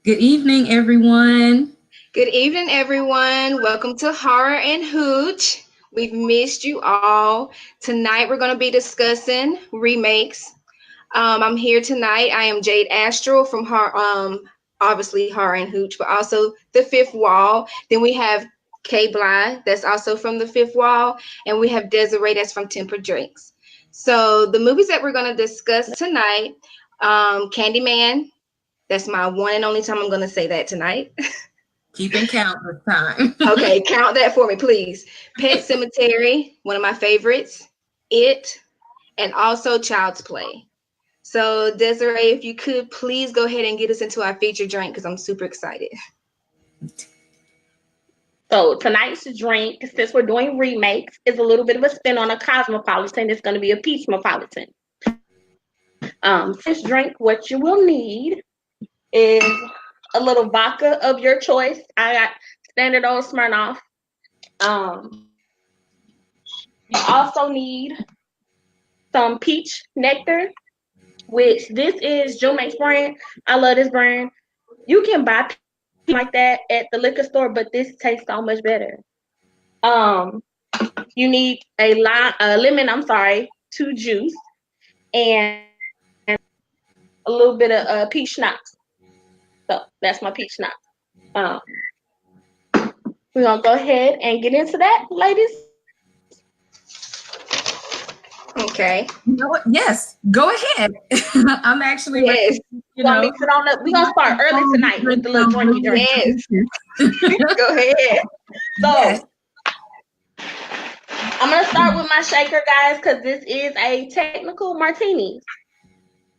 Good evening, everyone. Good evening, everyone. Welcome to Horror and Hooch. We've missed you all. Tonight, we're going to be discussing remakes. I'm here tonight. I am Jade Astral from obviously Horror and Hooch, but also The Fifth Wall. Then we have Kay Bly, that's also from The Fifth Wall, and we have Desiree, that's from Temper Drinks. So the movies that we're going to discuss tonight, Candyman. That's my one and only time I'm going to say that tonight. Keeping count this time. Okay, count that for me, please. Pet Cemetery, one of my favorites. It, and also Child's Play. So, Desiree, if you could please go ahead and get us into our feature drink because I'm super excited. So tonight's drink, since we're doing remakes, is a little bit of a spin on a cosmopolitan. It's going to be a peachmopolitan. This drink, what you will need is a little vodka of your choice. I got standard old Smirnoff. You also need some peach nectar, which this is Remakes brand. I love this brand. You can buy like that at the liquor store, but this tastes so much better. You need a lemon, 2 juice, and a little bit of peach schnapps. So that's my peach schnapps. We're gonna go ahead and get into that, ladies. Okay. You know what? Yes, go ahead. I'm actually Yes. We're gonna mix it on up. We're gonna start early tonight with the little drinky drink. Yes. Go ahead. So Yes. I'm gonna start with my shaker, guys, because this is a technical martini.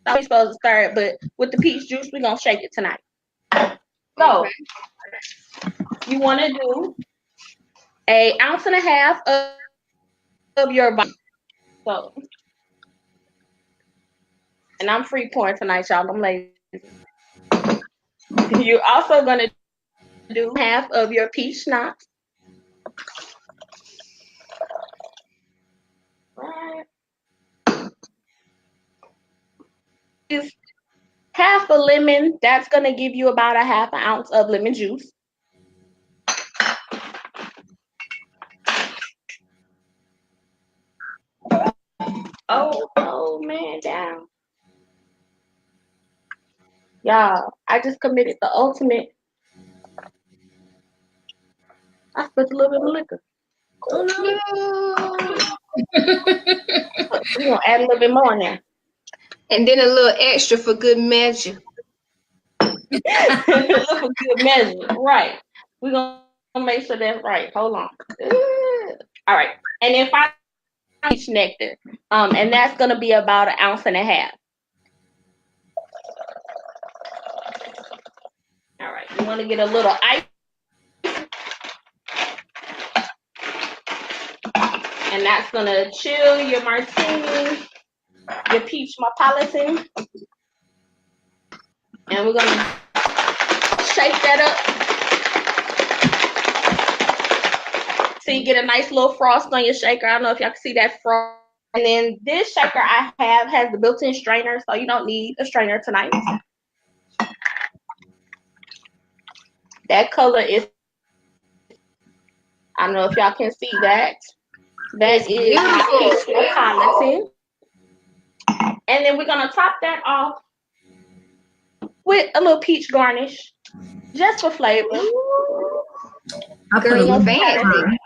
So we're supposed to start, but with the peach juice, we're gonna shake it tonight. So you want to do an ounce and a half of your vodka. So, and I'm free pouring tonight, y'all. I'm lazy. You're also gonna do half of your peach schnapps. Right. Is half a lemon. That's gonna give you about a half an ounce of lemon juice. Oh man, down. Y'all, I just committed the ultimate. I spilled a little bit of liquor. Oh no. We're gonna add a little bit more in there. And then a little extra for good measure. For good measure. Right. We're gonna make sure that's right. Hold on. All right. And then finally peach nectar. And that's gonna be about an ounce and a half. All right. You want to get a little ice. And that's gonna chill your martini, your peach mopolitan. And we're gonna shake that up. So you get a nice little frost on your shaker. I don't know if y'all can see that frost. And then this shaker I have has the built-in strainer, so you don't need a strainer tonight. That color is, I don't know if y'all can see that. That is my peach mopolitan. And then we're gonna top that off with a little peach garnish, just for flavor. Girl, you fancy.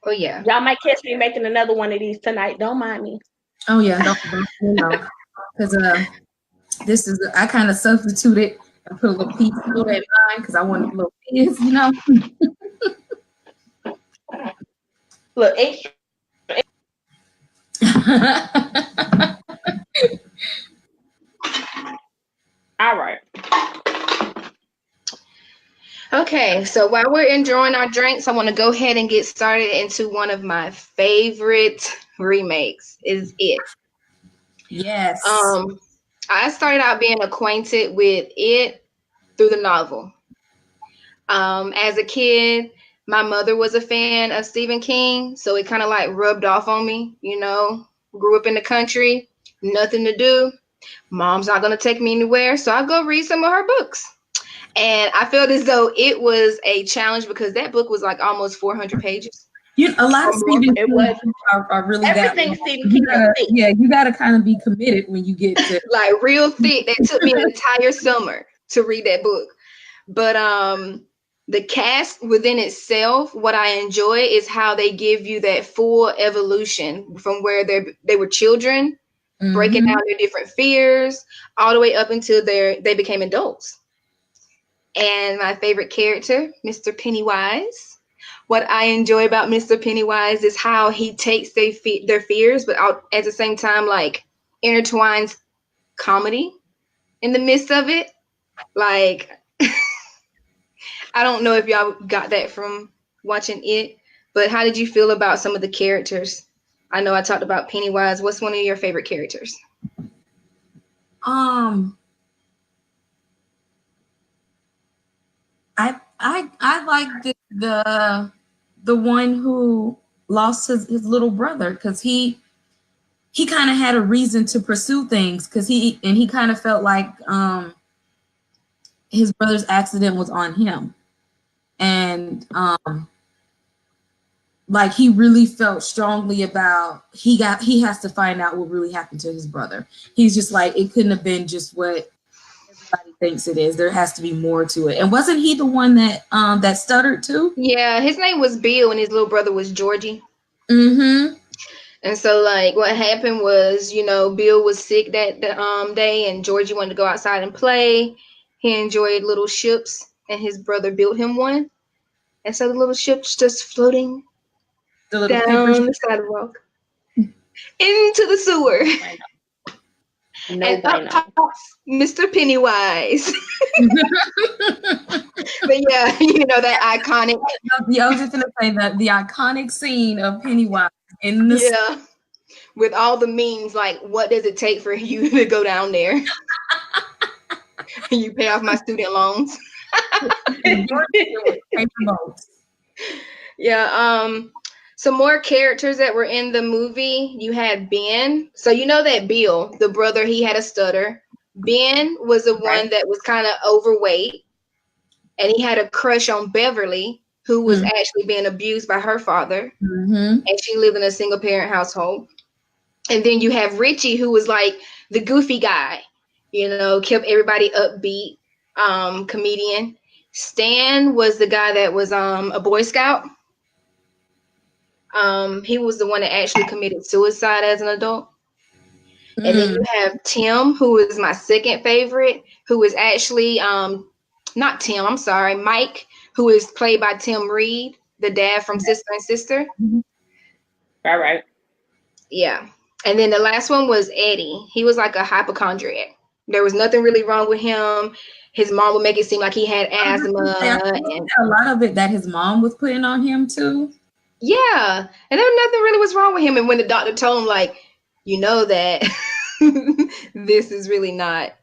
Oh yeah. Y'all might catch me making another one of these tonight. Don't mind me. Oh yeah, don't you know, because this is I kind of substituted and put a little peach soda in mine because I wanted a little fizz, you know. Look, extra. All right. Okay, so while we're enjoying our drinks, I want to go ahead and get started into one of my favorite remakes. Is It? Yes. I started out being acquainted with it through the novel. As a kid, my mother was a fan of Stephen King, so it kind of like rubbed off on me, you know, grew up in the country, nothing to do. Mom's not going to take me anywhere, so I'll go read some of her books. And I felt as though it was a challenge because that book was like almost 400 pages. A lot of Stephen King are really everything that. Stephen King thick. Yeah, you got to kind of be committed when you get to like real thick. That took me an entire summer to read that book. But the cast within itself, what I enjoy is how they give you that full evolution from where they were children, breaking down their different fears, all the way up until they became adults. And my favorite character, Mr. Pennywise. What I enjoy about Mr. Pennywise is how he takes their fears, but at the same time, like intertwines comedy in the midst of it. Like, I don't know if y'all got that from watching it, but how did you feel about some of the characters? I know I talked about Pennywise. What's one of your favorite characters? I like the one who lost his little brother, because he kind of had a reason to pursue things, because he kind of felt like his brother's accident was on him, and like he really felt strongly about he has to find out what really happened to his brother. He's just like, it couldn't have been just what everybody thinks it is. There has to be more to it. And wasn't he the one that that stuttered too? Yeah, his name was Bill and his little brother was Georgie. Mm-hmm. And so, like, what happened was, Bill was sick that day, and Georgie wanted to go outside and play. He enjoyed little ships, and his brother built him one. And so the little ship's just floating down the sidewalk into the sewer. And up pops Mr. Pennywise. But yeah, that iconic. I was just gonna say that the iconic scene of Pennywise in the with all the memes, like, what does it take for you to go down there? You pay off my student loans. Yeah. Some more characters that were in the movie. You had Ben. So you know that Bill, the brother, he had a stutter. Ben was the one that was kind of overweight, and he had a crush on Beverly, who was actually being abused by her father, and she lived in a single parent household. And then you have Richie, who was like the goofy guy, kept everybody upbeat, comedian. Stan was the guy that was a Boy Scout. He was the one that actually committed suicide as an adult. And then you have Tim, who is my second favorite, who is actually not Tim, I'm sorry, Mike, who is played by Tim Reed, the dad from Sister and Sister. All right. Yeah. And then the last one was Eddie. He was like a hypochondriac. There was nothing really wrong with him. His mom would make it seem like he had asthma. And a lot of it that his mom was putting on him too. Yeah. And there nothing really was wrong with him. And when the doctor told him, like, that this is really not,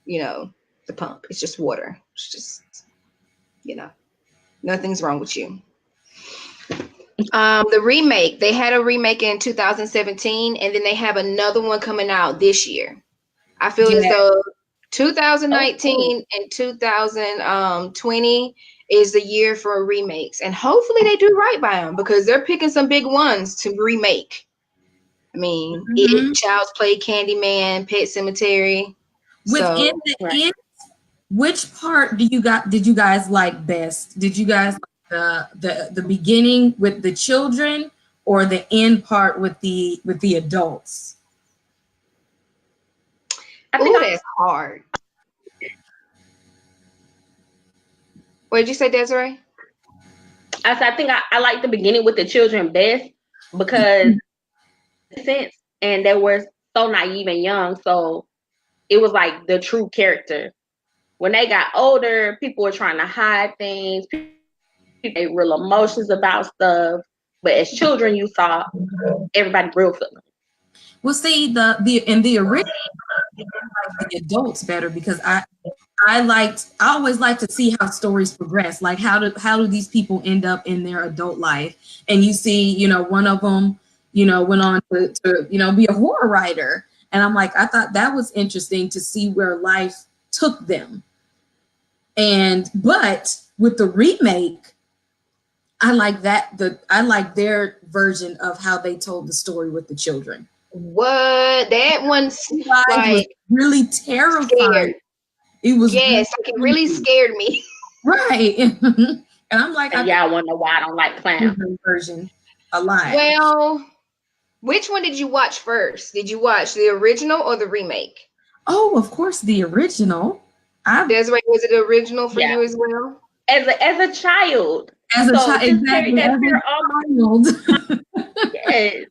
the pump. It's just water. It's just, nothing's wrong with you. The remake, they had a remake in 2017, and then they have another one coming out this year. I feel as though 2019 and 2020 is the year for remakes, and hopefully they do right by them, because they're picking some big ones to remake. I mean, It, Child's Play, Candyman, Pet Cemetery. Within the end, which part did you guys like best? Did you guys like the beginning with the children, or the end part with the adults? I think that's hard. What did you say, Desiree? I think I like the beginning with the children best, because sense, and they were so naive and young, so it was like the true character. When they got older, people were trying to hide things, people had real emotions about stuff, but as children you saw everybody real feeling. Well, see, the original, the adults better, because I always like to see how stories progress. Like, how do these people end up in their adult life? And you see, one of them, went on to be a horror writer. And I'm like, I thought that was interesting to see where life took them. But with the remake, I like their version of how they told the story with the children. What? That one's was really terrifying. Scared. It was it really scared me. Right. And I'm like, I want to know why I don't like clowns. Version a lot. Well, which one did you watch first? Did you watch the original or the remake? Oh, of course, the original. Desiree, was it the original for you as well? As a child. As a child, exactly. Yes.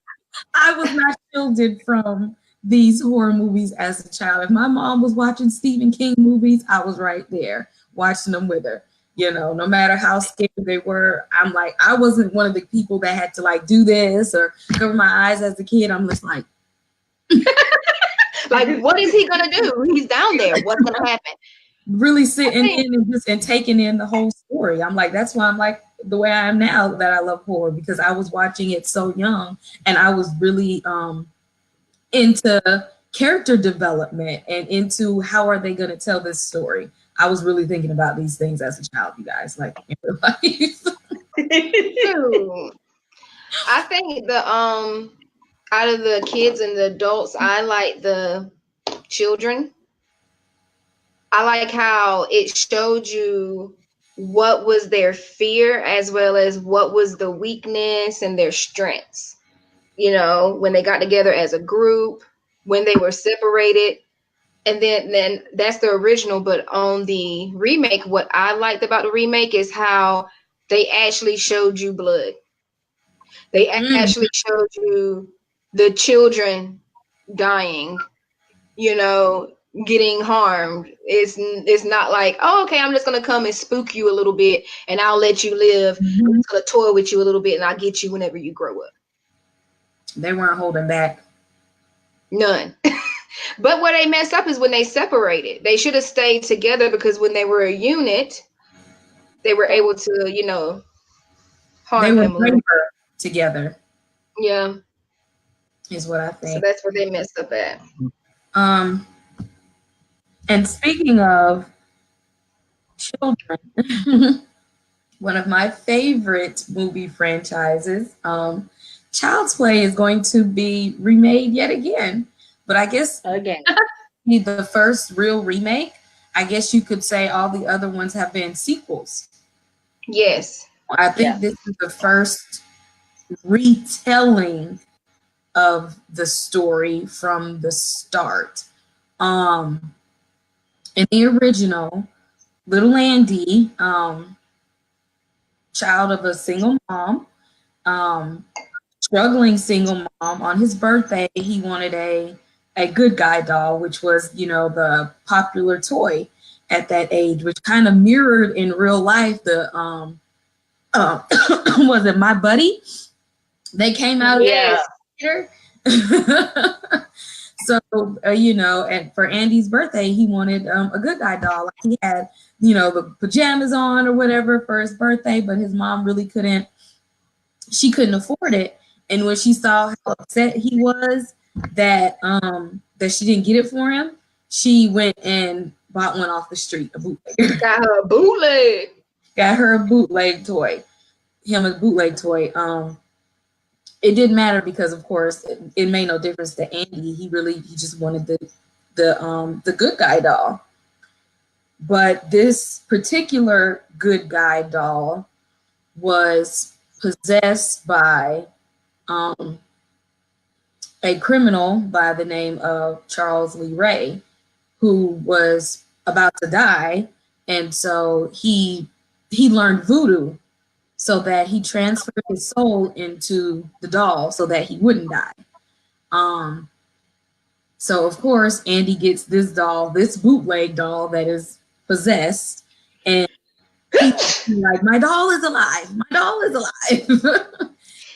I was not shielded from these horror movies as a child. If my mom was watching Stephen King movies, I was right there watching them with her. No matter how scared they were, I'm like, I wasn't one of the people that had to like do this or cover my eyes as a kid. I'm just like, like, what is he gonna do? He's down there. What's gonna happen? Really sitting in and taking in the whole story. I'm like, that's why I'm like the way I am now, that I love horror, because I was watching it so young and I was really into character development and into how are they going to tell this story. I was really thinking about these things as a child, you guys, like in real life. I think the out of the kids and the adults, I like the children. I like how it showed you what was their fear as well as what was the weakness and their strengths. When they got together as a group, when they were separated. And then that's the original, but on the remake, what I liked about the remake is how they actually showed you blood. They actually showed you the children dying, getting harmed. It's not like, oh, okay, I'm just gonna come and spook you a little bit and I'll let you live. I'm just gonna toy with you a little bit and I'll get you whenever you grow up. They weren't holding back. None. But what they messed up is when they separated. They should have stayed together, because when they were a unit, they were able to, harm him a little. Together. Yeah. Is what I think. So that's where they messed up at. And speaking of children, one of my favorite movie franchises, Child's Play, is going to be remade yet again. But I guess again, the first real remake. I guess you could say all the other ones have been sequels. Yes. I think this is the first retelling of the story from the start. In the original, little Andy, child of a single mom, struggling single mom, on his birthday, he wanted a good guy doll, which was, the popular toy at that age, which kind of mirrored in real life the, was it My Buddy? They came out later. So, and for Andy's birthday, he wanted a good guy doll. Like, he had, the pajamas on or whatever for his birthday, but his mom really couldn't afford it. And when she saw how upset he was that she didn't get it for him, she went and bought one off the street, a bootleg. Got her a bootleg. Got her a bootleg toy. Him a bootleg toy. It didn't matter because, of course, it made no difference to Andy. He just wanted the good guy doll. But this particular good guy doll was possessed by a criminal by the name of Charles Lee Ray, who was about to die. And so he learned voodoo so that he transferred his soul into the doll so that he wouldn't die. So of course, Andy gets this doll, this bootleg doll that is possessed, and he's like, my doll is alive. My doll is alive.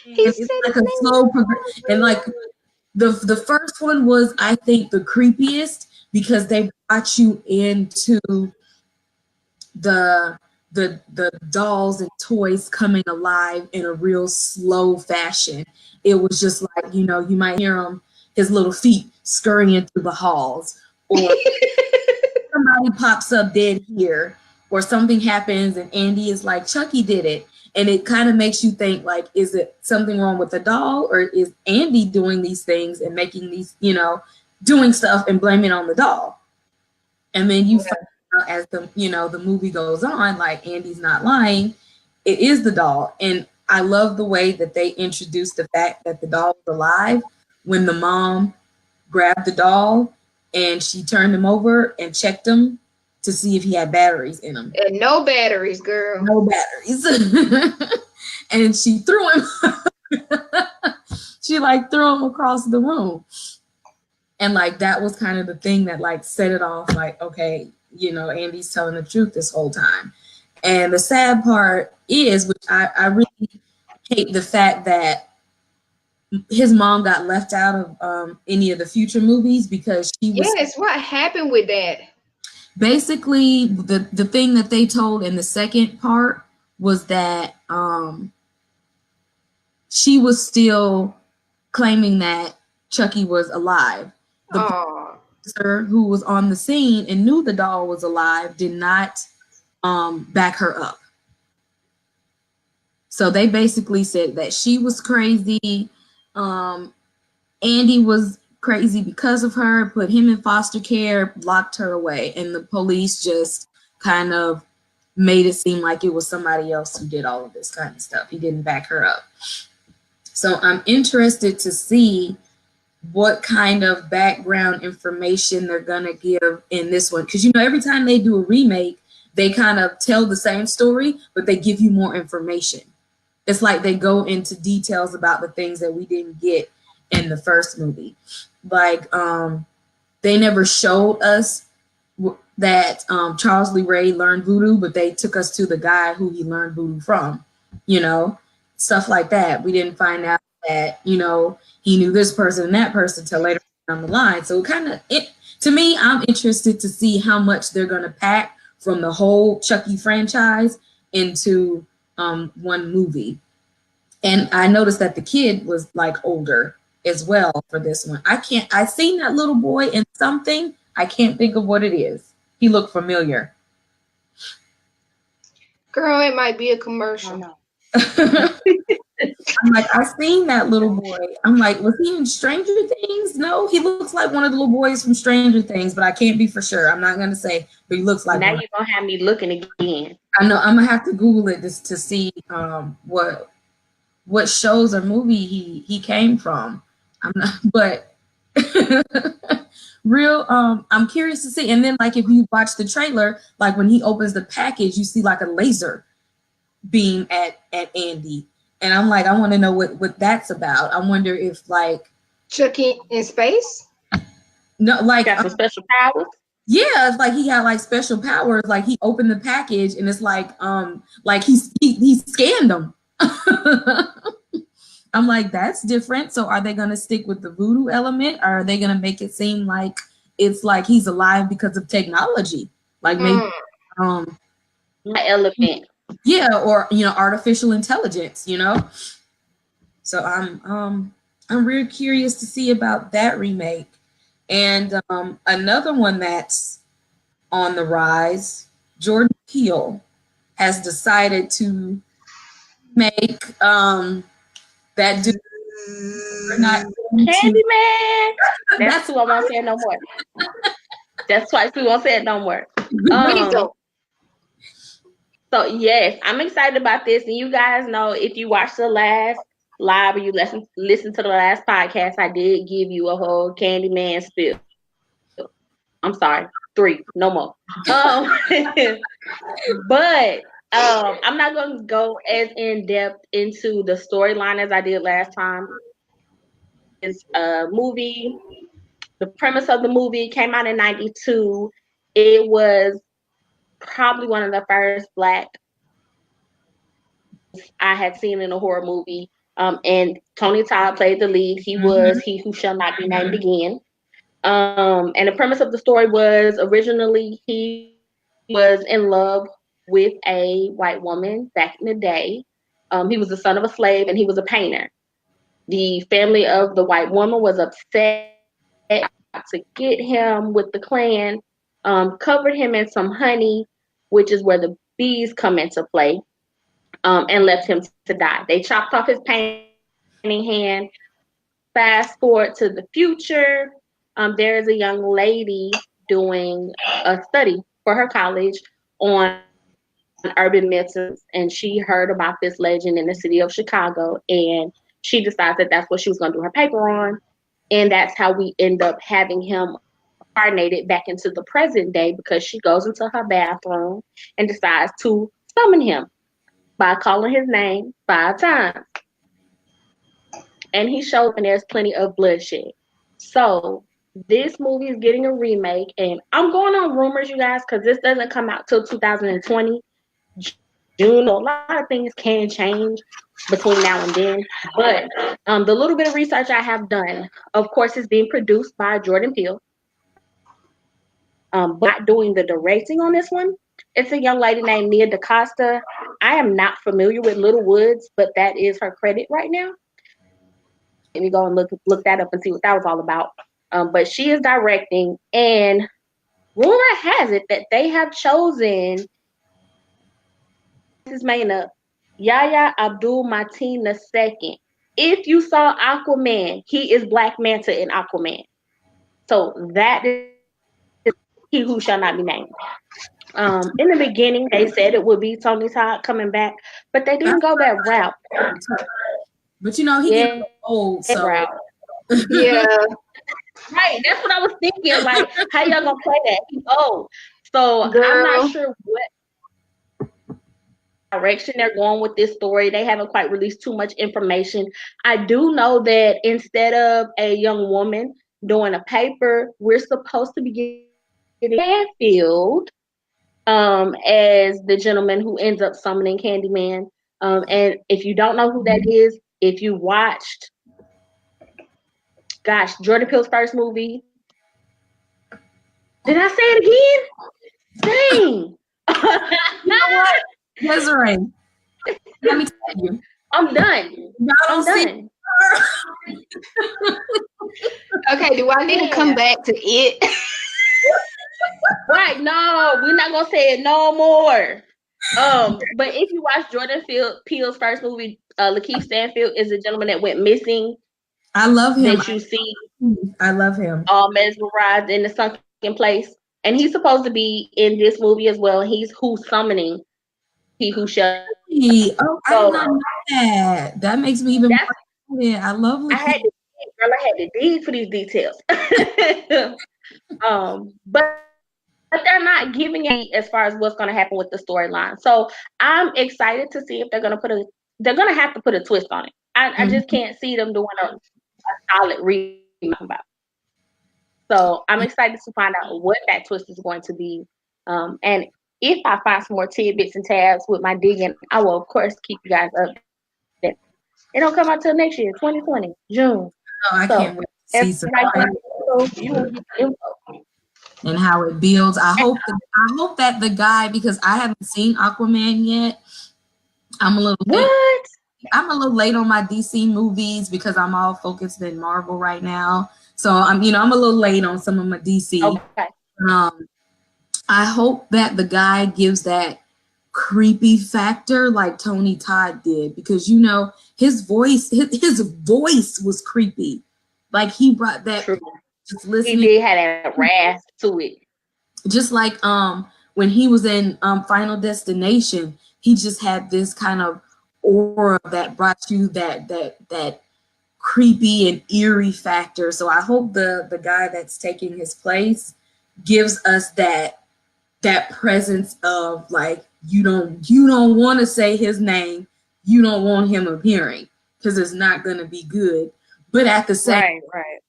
It's like a slow progression. And like the first one was, I think, the creepiest because they brought you into the the dolls and toys coming alive in a real slow fashion. It was just like, you know, you might hear his little feet scurrying through the halls, or somebody pops up dead here, or something happens and Andy is like, Chucky did it. And it kind of makes you think, like, is it something wrong with the doll, or is Andy doing these things and making these, you know, doing stuff and blaming it on the doll? And then you find out as the, you know, the movie goes on, like, Andy's not lying. It is the doll. And I love the way that they introduced the fact that the doll was alive when the mom grabbed the doll and she turned him over and checked him to see if he had batteries in him. And no batteries, girl. No batteries. And she threw him. She like threw him across the room. And like that was kind of the thing that like set it off, like, okay, you know, Andy's telling the truth this whole time. And the sad part is, which I really hate the fact that his mom got left out of any of the future movies because she was. Yes, what happened with that? Basically, the thing that they told in the second part was that she was still claiming that Chucky was alive. The officer who was on the scene and knew the doll was alive did not back her up. So they basically said that she was crazy. Andy was crazy because of her, put him in foster care, locked her away, and the police just kind of made it seem like it was somebody else who did all of this kind of stuff. He didn't back her up. So I'm interested to see what kind of background information they're gonna give in this one, because you know every time they do a remake, they kind of tell the same story, but they give you more information. It's like they go into details about the things that we didn't get in the first movie. Like they never showed us that Charles Lee Ray learned voodoo, but they took us to the guy who he learned voodoo from, you know, stuff like that. We didn't find out that, you know, he knew this person and that person till later down the line. So to me, I'm interested to see how much they're going to pack from the whole Chucky franchise into one movie. And I noticed that the kid was like older as well for this one. I seen that little boy in something. I can't think of what it is. He looked familiar. Girl, it might be a commercial. I'm like, I seen that little boy. I'm like, was he in Stranger Things? No, he looks like one of the little boys from Stranger Things, but I can't be for sure. I'm not gonna say, but he looks like. Now you're gonna have me looking again. I know. I'm gonna have to Google it just to see what shows or movie he came from. I'm not, but real. I'm curious to see. And then, like, if you watch the trailer, like when he opens the package, you see like a laser beam at Andy. And I'm like, I want to know what that's about. I wonder if like Chucky in space? No, like got some special powers. Yeah, it's like he got like special powers. Like he opened the package and it's like he scanned them. I'm like, that's different. So are they gonna stick with the voodoo element, or are they gonna make it seem like it's like he's alive because of technology? Like maybe my elephant. Yeah, or you know, artificial intelligence, you know. So I'm real curious to see about that remake. And another one that's on the rise, Jordan Peele has decided to make that dude not Candyman. That's who I won't say it no more. That's twice we won't say it no more. So yes, I'm excited about this. And you guys know, if you watch the last live or you listen to the last podcast, I did give you a whole Candyman spill. I'm sorry, 3, no more. But I'm not going to go as in depth into the storyline as I did last time. It's a movie. The premise of the movie came out in '92. It was probably one of the first Black I had seen in a horror movie. And Tony Todd played the lead. He was He Who Shall Not Be Named Again. And the premise of the story was, originally he was in love with a white woman back in the day. He was the son of a slave and he was a painter. The family of the white woman was upset to get him with the clan, covered him in some honey, which is where the bees come into play, and left him to die. They chopped off his painting hand. Fast forward to the future, there is a young lady doing a study for her college on urban myths, and she heard about this legend in the city of Chicago, and she decides that that's what she was going to do her paper on, and that's how we end up having him incarnated back into the present day, because she goes into her bathroom and decides to summon him by calling his name 5 times. And he shows up and there's plenty of bloodshed. So this movie is getting a remake, and I'm going on rumors, you guys, because this doesn't come out till 2020 June. A lot of things can change between now and then, but the little bit of research I have done, of course, is being produced by Jordan Peele, but not doing the directing on this one. It's a young lady named Nia DaCosta. I am not familiar with Little Woods, but that is her credit right now. Let me go and look that up and see what that was all about. But she is directing, and rumor has it that they have chosen, this is made up, Yahya Abdul-Mateen II. If you saw Aquaman, he is Black Manta in Aquaman. So that is he who shall not be named. In the beginning, they said it would be Tony Todd coming back, but they didn't go that route. But you know, he gets old, so yeah. Right, that's what I was thinking. Like, how y'all gonna play that? He's old. So Girl. I'm not sure what direction they're going with this story. They haven't quite released too much information. I do know that instead of a young woman doing a paper, we're supposed to be getting Stanfield as the gentleman who ends up summoning Candyman. And if you don't know who that is, if you watched, Jordan Peele's first movie. Did I say it again? Dang. You know what, Desiree? Let me tell you, I'm done. I'm done. Okay, do I need to come back to it? Right, no, we're not gonna say it no more. But if you watch Jordan Peele's first movie, Lakeith Stanfield is a gentleman that went missing. I love him. That you see, I love him. Mesmerized in the sunken place, and he's supposed to be in this movie as well. He's who's summoning he who shall. Oh, I did not know that. That makes me even more excited. I love Lakeith. I had to dig for these details. But they're not giving any as far as what's going to happen with the storyline. So I'm excited to see if they're going to have to put a twist on it. I just can't see them doing a solid remake about. So I'm excited to find out what that twist is going to be. And if I find some more tidbits and tabs with my digging, I will of course keep you guys up. It don't come out till next year, 2020, June. Oh, I can't wait to see some. You will get the info. And how it builds. I hope that the guy, because I haven't seen Aquaman yet. I'm a little late on my DC movies because I'm all focused in Marvel right now. So I'm a little late on some of my DC. Okay. I hope that the guy gives that creepy factor like Tony Todd did, because his voice was creepy. Like he brought that. True. Just listening. He did have that rasp to it. Just like when he was in Final Destination, he just had this kind of aura that brought you that creepy and eerie factor. So I hope the guy that's taking his place gives us that presence of like you don't want to say his name, you don't want him appearing because it's not going to be good. But at the same time,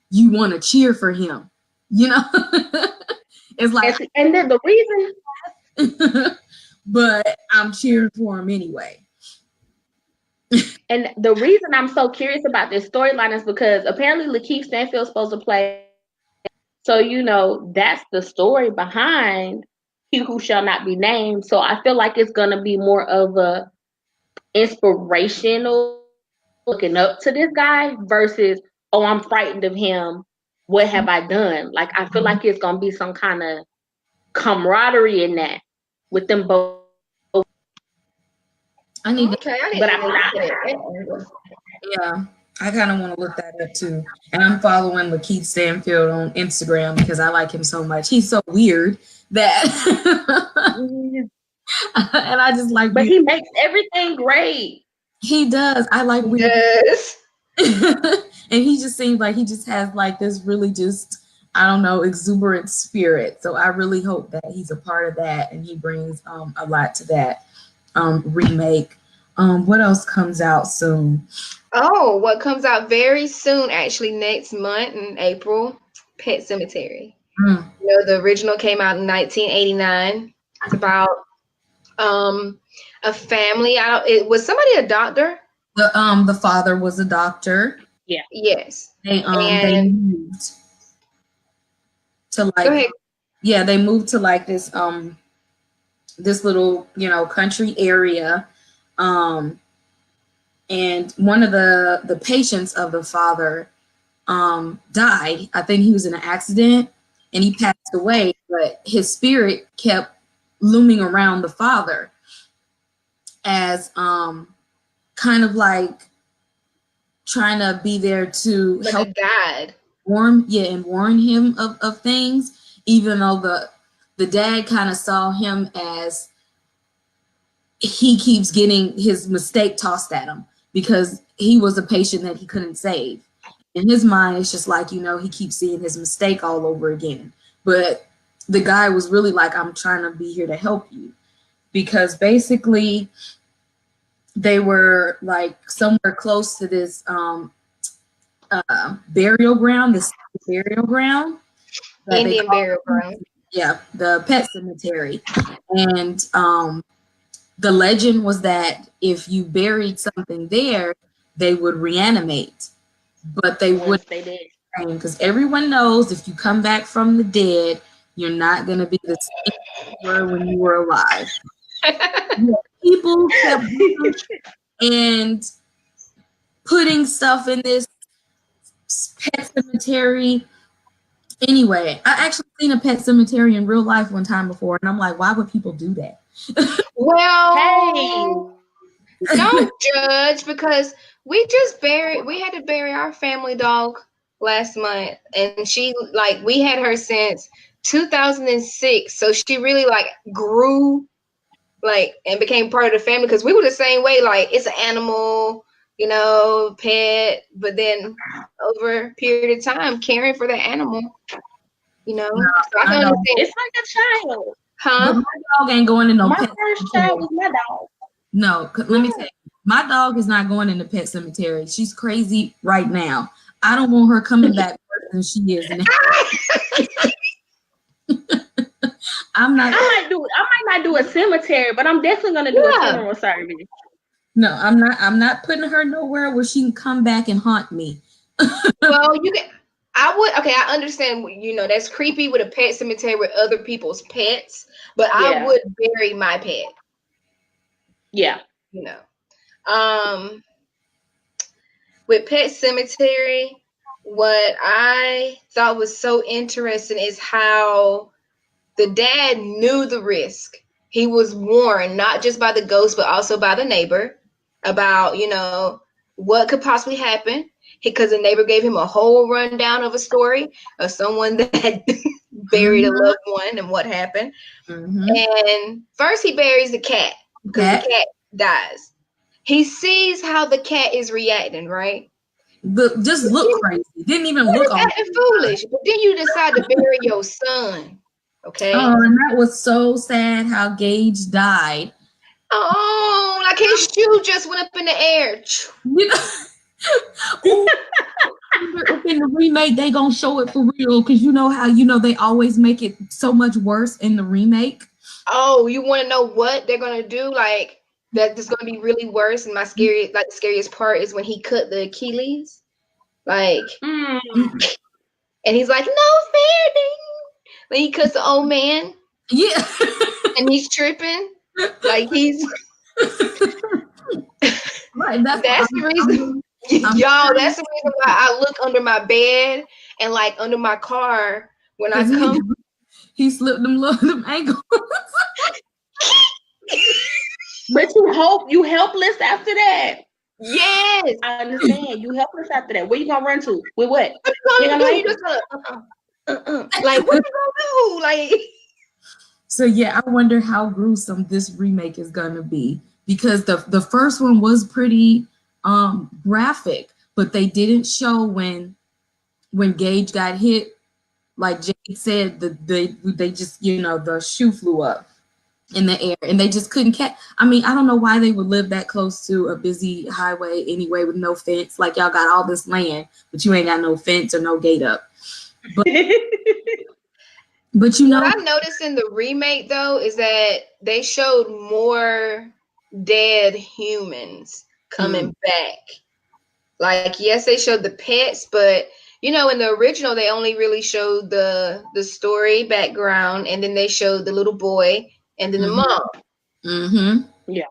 you want to cheer for him, It's like, and then the reason, but I'm cheering for him anyway. And the reason I'm so curious about this storyline is because apparently Lakeith Stanfield's supposed to play. So that's the story behind who shall not be named. So I feel like it's gonna be more of a inspirational looking up to this guy versus, oh, I'm frightened of him. What have I done? Like I feel like it's gonna be some kind of camaraderie in that with them both. I need to, Okay, I didn't But even I'm look not. at it. yeah. I kind of want to look that up too. And I'm following Lakeith Stanfield on Instagram because I like him so much. He's so weird that, and I just like. But he makes everything great. He does. I like weird. Yes. And he just seems like he just has like this really just, I don't know, exuberant spirit. So I really hope that he's a part of that and he brings a lot to that remake. What else comes out soon? Oh, what comes out very soon, actually next month in April, Pet Sematary. Mm. You know, the original came out in 1989. It's about a family. Was somebody a doctor? The father was a doctor. Yeah. Yes. They And moved to go like ahead. yeah, they moved to like this this little, you know, country area. And one of the patients of the father died. I think he was in an accident and he passed away, but his spirit kept looming around the father as kind of like trying to be there to Like help a guide. warn him of things, even though the dad kind of saw him as he keeps getting his mistake tossed at him because he was a patient that he couldn't save. In his mind, it's just like, you know, he keeps seeing his mistake all over again. But the guy was really like, I'm trying to be here to help you. Because basically, they were like somewhere close to this burial ground, this burial ground. Indian burial ground. Yeah, the pet cemetery. And the legend was that if you buried something there, they would reanimate, but they wouldn't, because everyone knows if you come back from the dead, you're not going to be the same you were when you were alive. People kept and putting stuff in this pet cemetery. Anyway, I actually seen a pet cemetery in real life one time before, and I'm like, why would people do that? Well, Hey, don't judge because we had to bury our family dog last month, and she we had her since 2006, so she really grew and became part of the family because we were the same way. Like, it's an animal, you know, pet, but then over a period of time caring for the animal, you know. So I can understand. it's like a child. Huh? But my dog ain't going in no My pet first cemetery. child was my dog. No, let me tell you, my dog is not going in the pet cemetery. She's crazy right now. I don't want her coming back worse than she is. I might not do a cemetery, but I'm definitely gonna do a funeral service. No, I'm not putting her nowhere where she can come back and haunt me. Well, I understand, you know, that's creepy with a pet cemetery with other people's pets, but I would bury my pet. Yeah. You know. With Pet Cemetery, what I thought was so interesting is how the dad knew the risk. He was warned not just by the ghost, but also by the neighbor about, you know, what could possibly happen. Because the neighbor gave him a whole rundown of a story of someone that had buried a loved one and what happened. And first he buries the cat because the cat dies. He sees how the cat is reacting, right? But just look crazy. Didn't even look acting foolish. But then you decide to bury your son. Okay. Oh, and that was so sad how Gage died. Oh, like his shoe just went up in the air. You know, in the remake, they gonna show it for real because you know how they always make it so much worse in the remake. Oh, you want to know what they're gonna do? Like that's gonna be really worse. And the scariest part is when he cut the Achilles, and he's like, "No fair." When he cuts the old man, Yeah. and he's tripping. Like he's Right. that's the reason. I'm Y'all, that's the reason why I look under my bed and like under my car when I come. He slipped them ankles. But you helpless after that. Yes, I understand. You helpless after that. Where you gonna run to? With what? you just like what you gonna do? Like So yeah, I wonder how gruesome this remake is gonna be, because the first one was pretty graphic, but they didn't show when Gage got hit. Like Jake said, they just, the shoe flew up in the air and they just couldn't catch. I mean, I don't know why they would live that close to a busy highway anyway with no fence. Like, y'all got all this land, but you ain't got no fence or no gate up. But But what I noticed in the remake though is that they showed more dead humans coming back. Like, yes, they showed the pets, but in the original they only really showed the story background, and then they showed the little boy and then the mom. Mm-hmm. Yeah.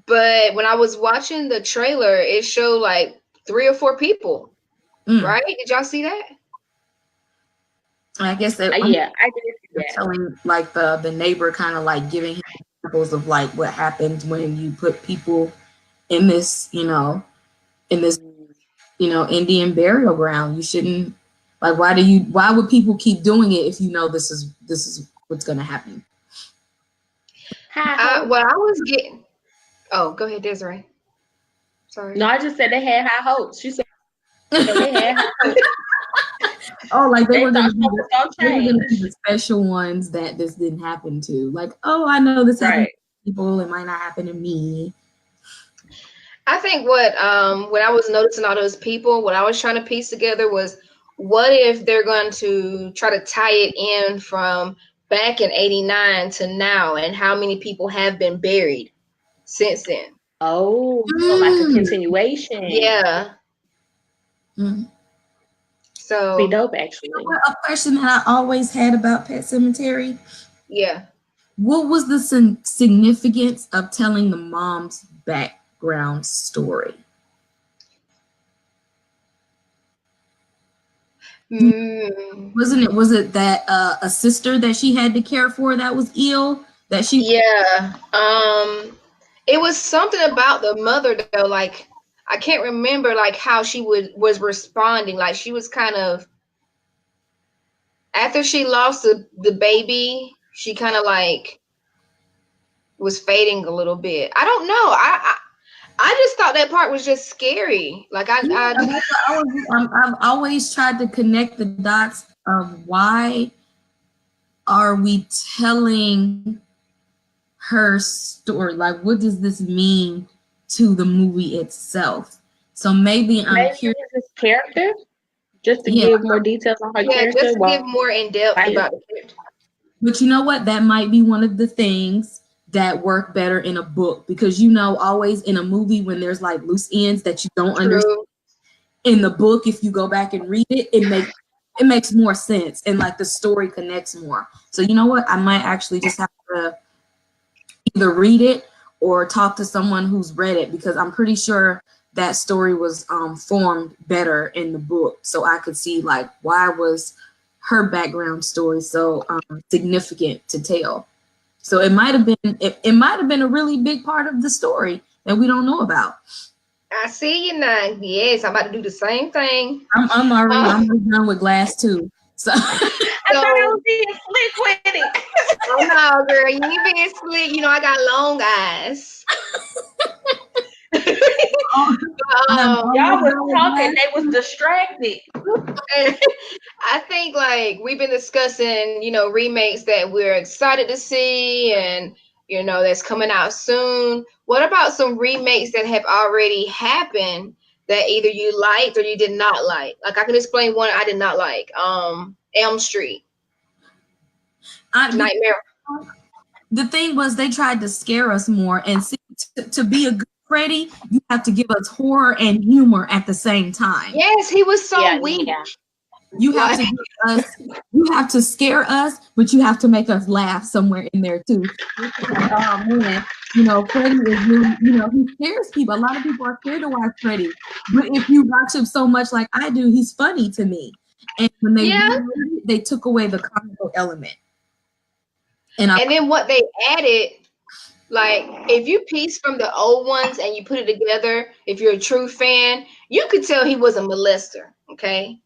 But when I was watching the trailer, it showed like 3 or 4 people. Right? Did y'all see that? I guess that. Yeah, I did see that. Telling like the neighbor, kind of like giving him examples of like what happens when you put people in this, Indian burial ground. You shouldn't, like, why would people keep doing it if you know this is what's gonna happen? I was getting. Oh, go ahead, Desiree. Sorry. No, I just said they had high hopes. She said they had high hopes. Oh, like they were gonna be the special ones that this didn't happen to. Like, oh, I know this happened to people. It might not happen to me. I think when I was noticing all those people, what I was trying to piece together was, what if they're going to try to tie it in from back in '89 to now, and how many people have been buried since then? Oh, so like a continuation. Yeah. So be dope, actually. A question that I always had about Pet Sematary. Yeah. What was the significance of telling the mom's background story? Was it that a sister that she had to care for that was ill? Yeah. It was something about the mother though. Like, I can't remember like how she was responding. Like, she was kind of, after she lost the baby, she kind of like was fading a little bit. I don't know. I just thought that part was just scary. Like I've always tried to connect the dots of why are we telling her story? Like, what does this mean to the movie itself? So maybe I'm curious. His character, just to give more details on her character. Just to give more in depth about the character. But you know what? That might be one of the things that work better in a book, because always in a movie when there's like loose ends that you don't understand in the book, if you go back and read it, it makes more sense, and like the story connects more. So you know what? I might actually just have to either read it or talk to someone who's read it, because I'm pretty sure that story was formed better in the book, so I could see like why was her background story so significant to tell. So it might have been a really big part of the story that we don't know about. I see you now. Yes, I'm about to do the same thing. I'm already done with Glass too. So I thought I was being slick with it. Oh no, girl, you ain't being slick. I got long eyes. Y'all was talking, they was distracted. I think like we've been discussing, remakes that we're excited to see, and that's coming out soon. What about some remakes that have already happened that either you liked or you did not like? Like, I can explain one I did not like. Elm Street. Nightmare. The thing was, they tried to scare us more, and see, to be a good Freddy, you have to give us horror and humor at the same time. Yes, he was so weak. You have to give us, you have to scare us, but you have to make us laugh somewhere in there too. Oh man, you know, Freddie is really, you know, he scares people. A lot of people are scared to watch Freddie. But if you watch him so much like I do, he's funny to me. And when they took away the comical element. And then what they added, like if you piece from the old ones and you put it together, if you're a true fan, you could tell he was a molester, okay?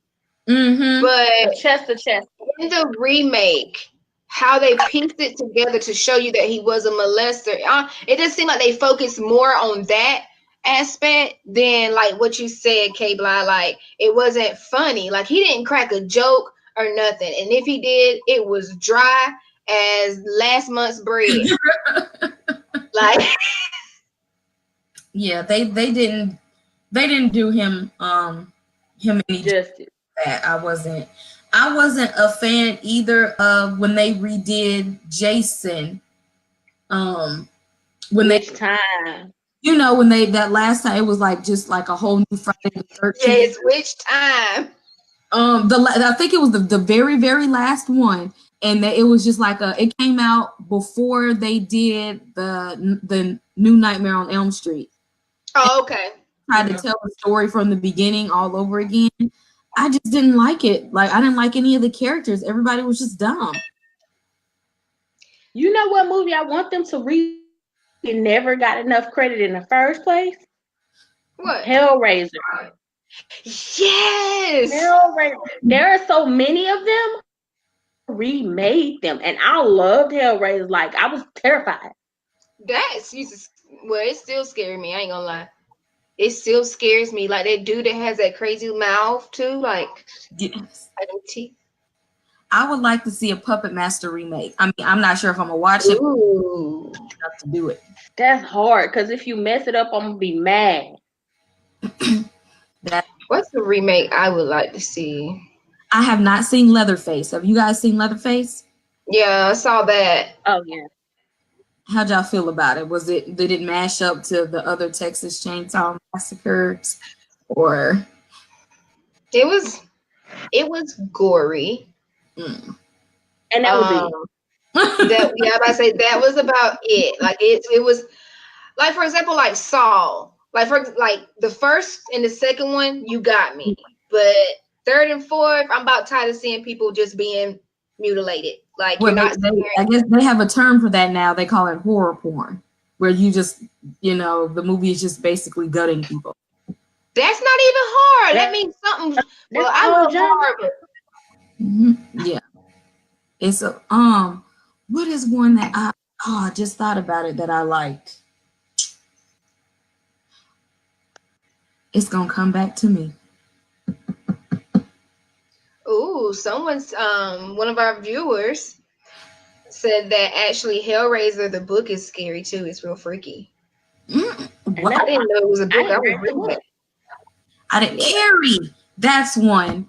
But chest to chest. In the remake, how they pieced it together to show you that he was a molester, it just seemed like they focused more on that aspect than like what you said, K-Bly. Like it wasn't funny. Like he didn't crack a joke or nothing, and if he did, it was dry as last month's bread. Like, yeah, they didn't do him any justice. I wasn't a fan either of when they redid Jason. Time? You know, when that last time, it was like just like a whole new Friday the 13th. Yes, which time? I think it was the very, very last one. And it was just like it came out before they did the new Nightmare on Elm Street. Oh, okay. Tried to tell the story from the beginning all over again. I just didn't like it. Like I didn't like any of the characters. Everybody was just dumb. You know what movie I want them to read? It never got enough credit in the first place. What? Hellraiser. Yes. Hellraiser. There are so many of them. Remade them, and I loved Hellraiser. Like I was terrified. That's well, it still scared me. I ain't gonna lie. It still scares me. Like that dude that has that crazy mouth too. Like, yes. teeth. I would like to see a Puppet Master remake. I mean, I'm not sure if I'm gonna watch it. Enough to do it. That's hard because if you mess it up, I'm gonna be mad. What's the remake I would like to see? I have not seen Leatherface. Have you guys seen Leatherface? Yeah, I saw that. Oh yeah. How'd y'all feel about it? Did it mash up to the other Texas Chainsaw Massacres, or? It was gory. And that was it. I say that was about it. Like it was like, for example, like Saw. Like the first and the second one, you got me. But third and fourth, I'm about tired of seeing people just being mutilated. Like well, I guess they have a term for that now. They call it horror porn, where you just, you know, the movie is just basically gutting people. That's not even hard. That means something. Well, I love horror. Yeah, it's a what is one that I just thought about it that I liked. It's gonna come back to me. Ooh, someone's one of our viewers said that actually Hellraiser the book is scary too. It's real freaky. What? I didn't know it was a book. I was reading it. I didn't. Carrie, that's one.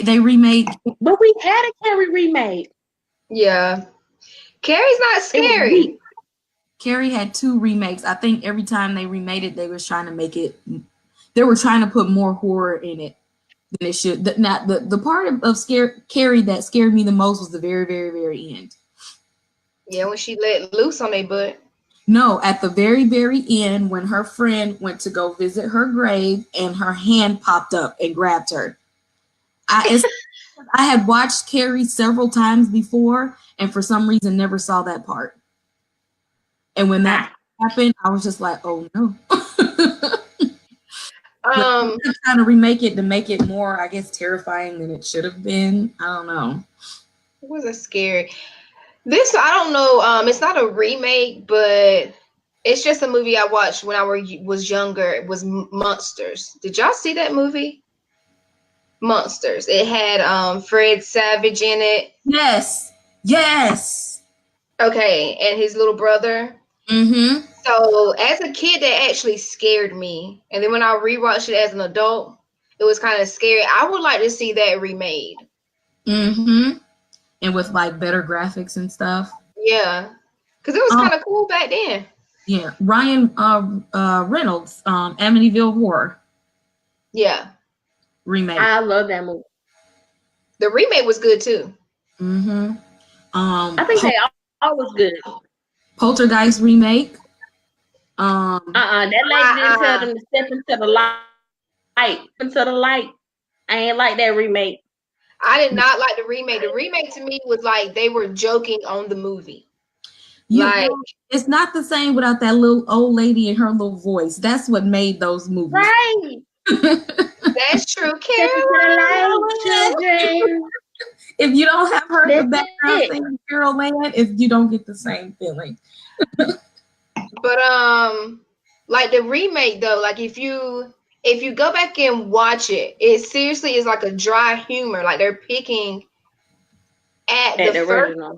They remade. But we had a Carrie remake. Yeah, Carrie's not scary. Carrie had 2 remakes. I think every time they remade it, they were trying to make it. They were trying to put more horror in it than it should. The part of Carrie that scared me the most was the very, very, very end. Yeah, when she let loose on their butt. No, at the very, very end, when her friend went to go visit her grave and her hand popped up and grabbed her. I had watched Carrie several times before, and for some reason never saw that part. And when that happened, I was just like, "Oh no!" Trying to remake it to make it more, I guess, terrifying than it should have been. I don't know. It wasn't scary. This, I don't know. It's not a remake, but it's just a movie I watched when I was younger. It was Monsters. Did y'all see that movie? Monsters. It had Fred Savage in it. Yes. Okay, and his little brother. Mm-hmm. So as a kid, that actually scared me. And then when I rewatched it as an adult, it was kind of scary. I would like to see that remade. Mm-hmm. And with like better graphics and stuff. Yeah. Because it was kind of cool back then. Yeah. Ryan Reynolds, Amityville Horror. Yeah. Remake. I love that movie. The remake was good too. Mm-hmm. I think they all was good. Poltergeist remake. That lady didn't tell them to step into the light. Into the light. I ain't like that remake. I did not like the remake. The remake to me was like they were joking on the movie. It's not the same without that little old lady and her little voice. That's what made those movies. Right. That's true. Children. If you don't have her in the background singing Carol Land, you don't get the same feeling. But like the remake though, like if you go back and watch it, it seriously is like a dry humor. Like they're picking at the first one.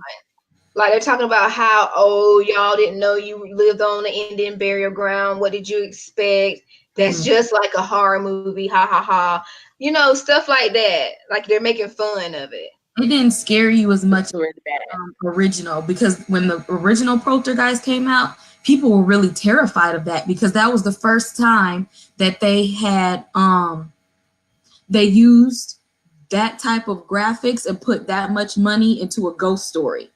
Like they're talking about how, oh, y'all didn't know you lived on the Indian burial ground. What did you expect? That's just like a horror movie. Ha ha ha. You know, stuff like that. Like they're making fun of it. It didn't scare you as much as original, because when the original Poltergeist came out, people were really terrified of that, because that was the first time that they had they used that type of graphics and put that much money into a ghost story.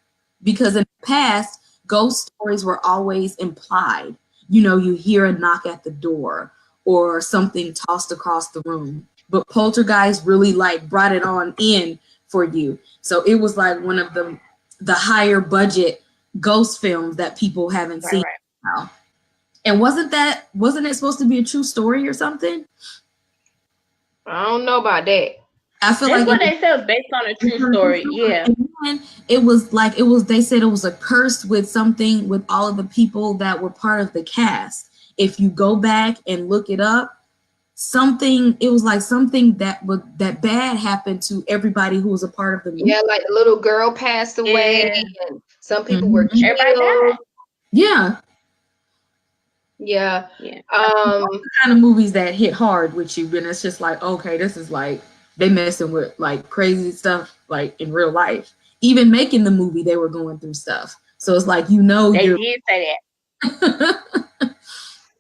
Because in the past, ghost stories were always implied. You know, you hear a knock at the door or something tossed across the room. But Poltergeist really like brought it on in for you. So it was like one of the higher budget ghost films that people haven't seen now. And wasn't it supposed to be a true story or something? I don't know about that. I feel that's like what they said was based on a true story. Yeah. And they said it was a curse with something with all of the people that were part of the cast. If you go back and look it up, it was like something that bad happened to everybody who was a part of the movie. Yeah, like the little girl passed away and some people were killed. Yeah. Yeah. The kind of movies that hit hard with you, and it's just like, okay, this is like they messing with like crazy stuff like in real life. Even making the movie, they were going through stuff. So it's like, they did say that.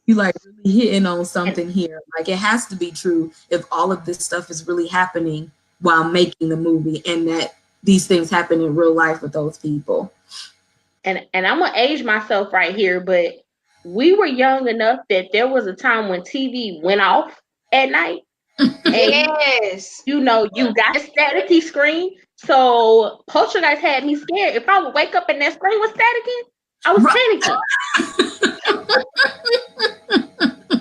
You like really hitting on something here. Like it has to be true if all of this stuff is really happening while making the movie, and that these things happen in real life with those people. And I'm gonna age myself right here, but we were young enough that there was a time when TV went off at night. Yes. You know, you got a staticky screen. So Poltergeist had me scared. If I would wake up and that screen was staticky, I was panicking.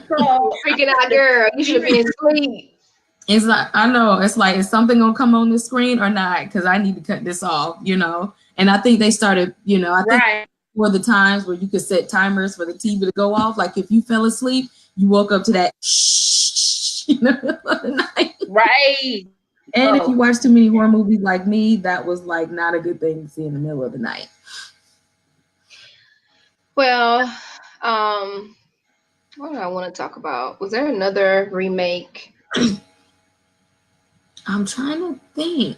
So, freaking out, girl. You should be asleep. It's like, I know. It's like, is something gonna come on the screen or not? Because I need to cut this off, you know. And I think they started, you know, I think were the times where you could set timers for the TV to go off. Like if you fell asleep, you woke up to that shh, you know, of the night. Right. And if you watch too many horror movies like me, that was like not a good thing to see in the middle of the night. Well, what do I want to talk about? Was there another remake? I'm trying to think.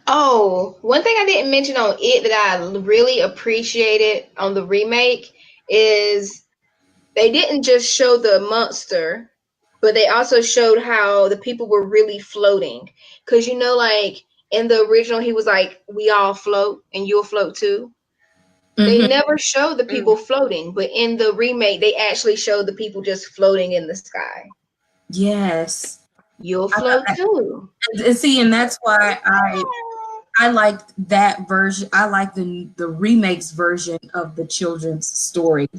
Oh, one thing I didn't mention on it that I really appreciated on the remake is they didn't just show the monster, but they also showed how the people were really floating. Because, you know, like in the original, he was like, we all float and you'll float too. Mm-hmm. They never showed the people floating, but in the remake, they actually showed the people just floating in the sky. Yes. You'll float too. And see, and that's why I like that version. I like the remakes version of the children's story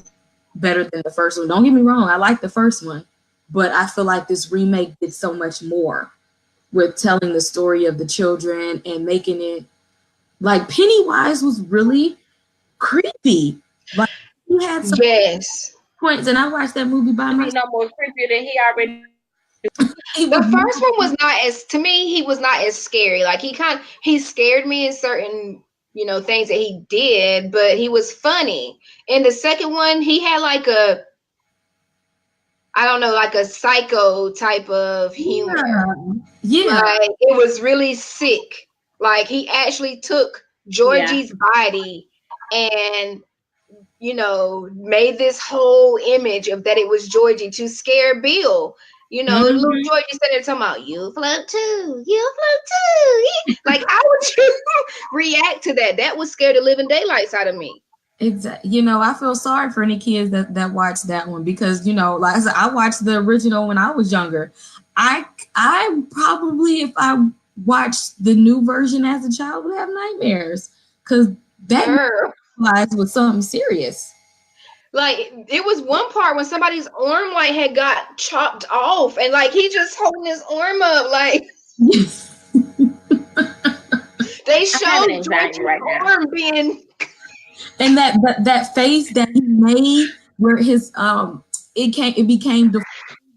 better than the first one. Don't get me wrong, I like the first one, but I feel like this remake did so much more with telling the story of the children and making it like Pennywise was really creepy. Like he had some points, and I watched that movie by myself. No more creepy than he already. The first one was not as, to me, he was not as scary. Like he scared me in certain, you know, things that he did, but he was funny. In the second one, he had like a, I don't know, like a psycho type of humor. Yeah. Like it was really sick. Like he actually took Georgie's body and, you know, made this whole image of that it was Georgie to scare Bill. Little Joy just said it talking about you float too, you float too. Like, how would you react to that? That would scare the living daylights out of me. Exactly. I feel sorry for any kids that watch that one because like I said, I watched the original when I was younger. I probably, if I watched the new version as a child, would have nightmares because that lies with something serious. Like, it was one part when somebody's arm like had got chopped off, and like he just holding his arm up, like they showed George's arm being, and that face that he made where his it became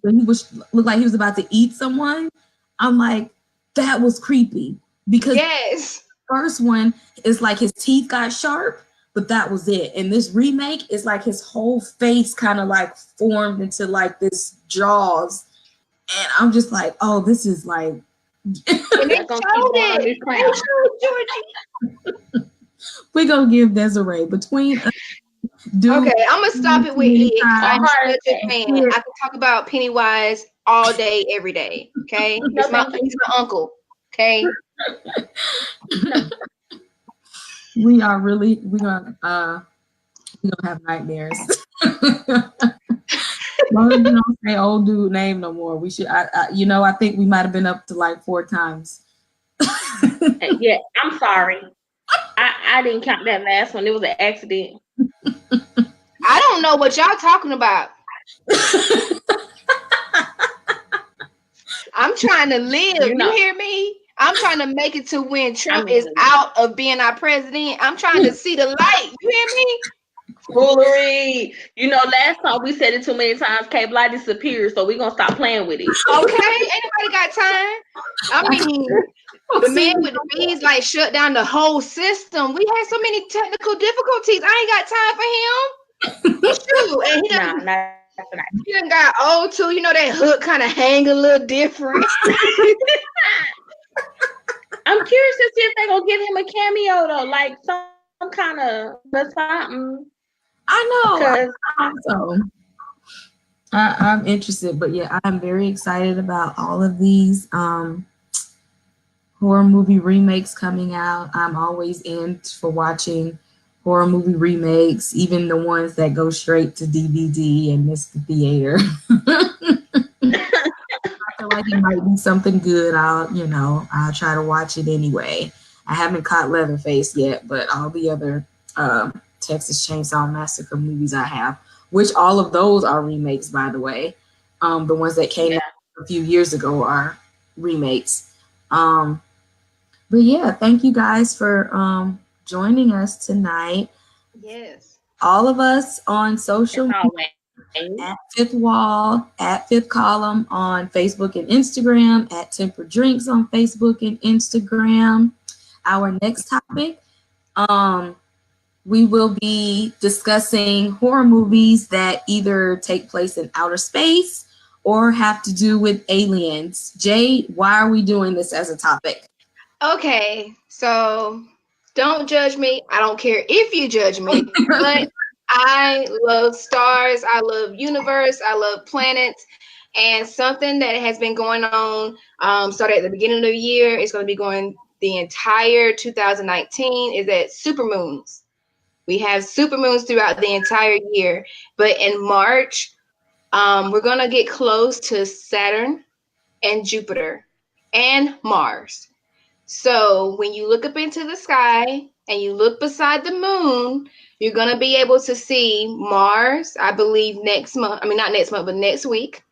when he was looked like he was about to eat someone. I'm like, that was creepy because yes, the first one is like his teeth got sharp, but that was it. And this remake is like his whole face kind of like formed into like this jaws, and I'm just like, oh, this is like. We're gonna give Desiree between. Okay, I'm gonna stop it with it. I'm such a fan. I can talk about Pennywise all day, every day. Okay, he's my uncle. Okay. We're gonna have nightmares. As long as you don't say old dude name no more, we should. I think we might have been up to like 4 times. Yeah, I'm sorry. I didn't count that last one. It was an accident. I don't know what y'all talking about. I'm trying to live. You hear me? I'm trying to make it to when Trump is out of being our president. I'm trying to see the light. You hear me? Foolery. Last time we said it too many times, K-Bly disappeared, so we're going to stop playing with it. Okay, anybody got time? I mean, the man with the bees like shut down the whole system. We had so many technical difficulties. I ain't got time for him. Shoot. And he done got old too. That hook kind of hang a little different. I'm curious to see if they're going to give him a cameo though, like some kind of something. I know. I'm interested, but yeah, I'm very excited about all of these horror movie remakes coming out. I'm always in for watching horror movie remakes, even the ones that go straight to DVD and miss the theater. I feel like it might be something good. I'll try to watch it anyway. I haven't caught Leatherface yet, but all the other Texas Chainsaw Massacre movies I have, which all of those are remakes, by the way. The ones that came out a few years ago are remakes. But yeah, thank you guys for joining us tonight. Yes. All of us on social media, at Fifth Wall, at Fifth Column on Facebook and Instagram, at Tempered Drinks on Facebook and Instagram. Our next topic, we will be discussing horror movies that either take place in outer space or have to do with aliens. Jay, why are we doing this as a topic? Okay, so don't judge me. I don't care if you judge me, but I love stars. I love universe. I love planets. And something that has been going on, started at the beginning of the year, it's going to be going the entire 2019, is that supermoons. We have supermoons throughout the entire year. But in March, we're going to get close to Saturn and Jupiter and Mars. So when you look up into the sky and you look beside the moon, you're going to be able to see Mars, I believe next month. I mean, not next month, but next week.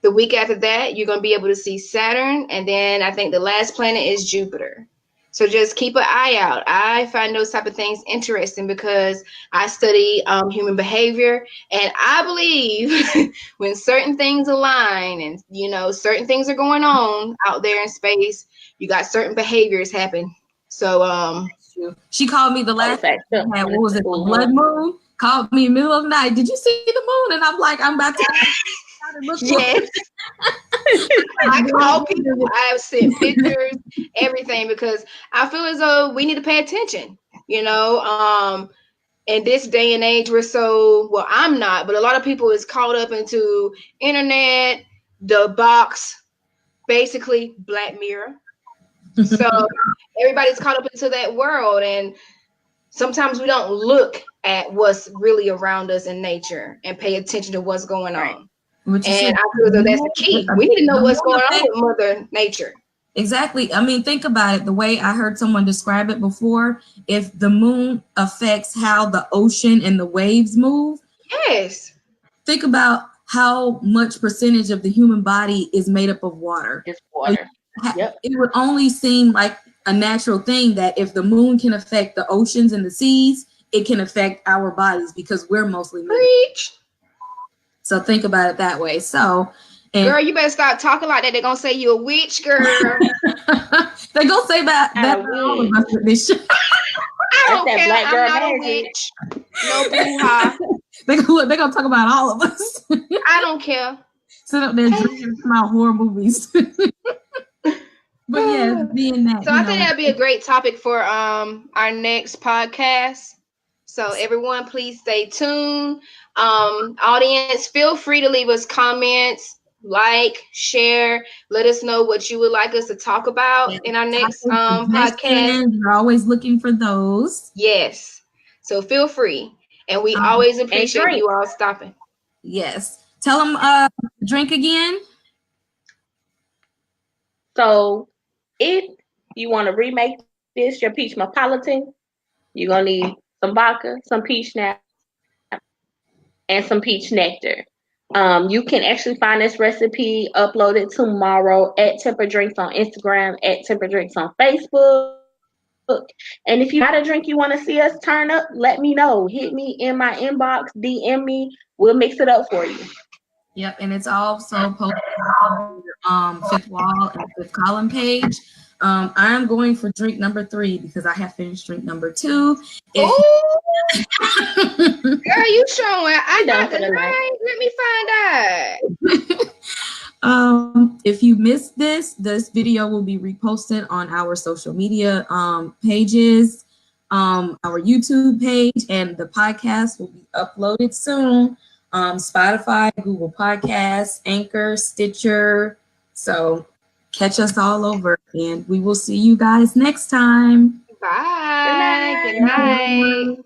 The week after that, you're going to be able to see Saturn. And then I think the last planet is Jupiter. So just keep an eye out. I find those type of things interesting because I study human behavior. And I believe when certain things align and, certain things are going on out there in space, you got certain behaviors happen. So she called me the last time. What was it? The blood moon? Called me in the middle of the night. Did you see the moon? And I'm like, I'm about to look. Yes. I call people. I have sent pictures, everything, because I feel as though we need to pay attention. In this day and age, I'm not, but a lot of people is caught up into internet, the box, basically Black Mirror. So everybody's caught up into that world, and sometimes we don't look at what's really around us in nature and pay attention to what's going on. And I feel that that's the key. We need to know what's going on with Mother Nature. Exactly. I mean, think about it. The way I heard someone describe it before, if the moon affects how the ocean and the waves move. Yes. Think about how much percentage of the human body is made up of water. It's water. Yep. It would only seem like a natural thing that if the moon can affect the oceans and the seas, it can affect our bodies because we're mostly made. Preach. So think about it that way. So, girl, you better stop talking like that. They're gonna say you a witch, girl. They're gonna say that all of us with this shit. I don't care. Black girl I'm not a witch. No boo-ha. They're gonna talk about all of us. I don't care. Sit up there drinking about horror movies. But yeah, being that. So I think that'd be a great topic for our next podcast. So everyone, please stay tuned. Audience, feel free to leave us comments, like, share. Let us know what you would like us to talk about in our next podcast. We're always looking for those. Yes. So feel free. And we always appreciate you all stopping. Yes. Tell them drink again. So if you want to remake this your peach Neapolitan, you're going to need some vodka, some peach snap, and some peach nectar. You can actually find this recipe uploaded tomorrow at Temper Drinks on Instagram, at Temper Drinks on Facebook. And if you got a drink you want to see us turn up, let me know. Hit me in my inbox, DM me. We'll mix it up for you. Yep, and it's also posted on your Fifth Wall and Fifth Column page. I'm going for drink number 3 because I have finished drink number 2. Oh, girl, you showing? I got the night. Let me find out. If you missed this video will be reposted on our social media pages, our YouTube page, and the podcast will be uploaded soon. Spotify, Google Podcasts, Anchor, Stitcher. So catch us all over, and we will see you guys next time. Bye. Good night.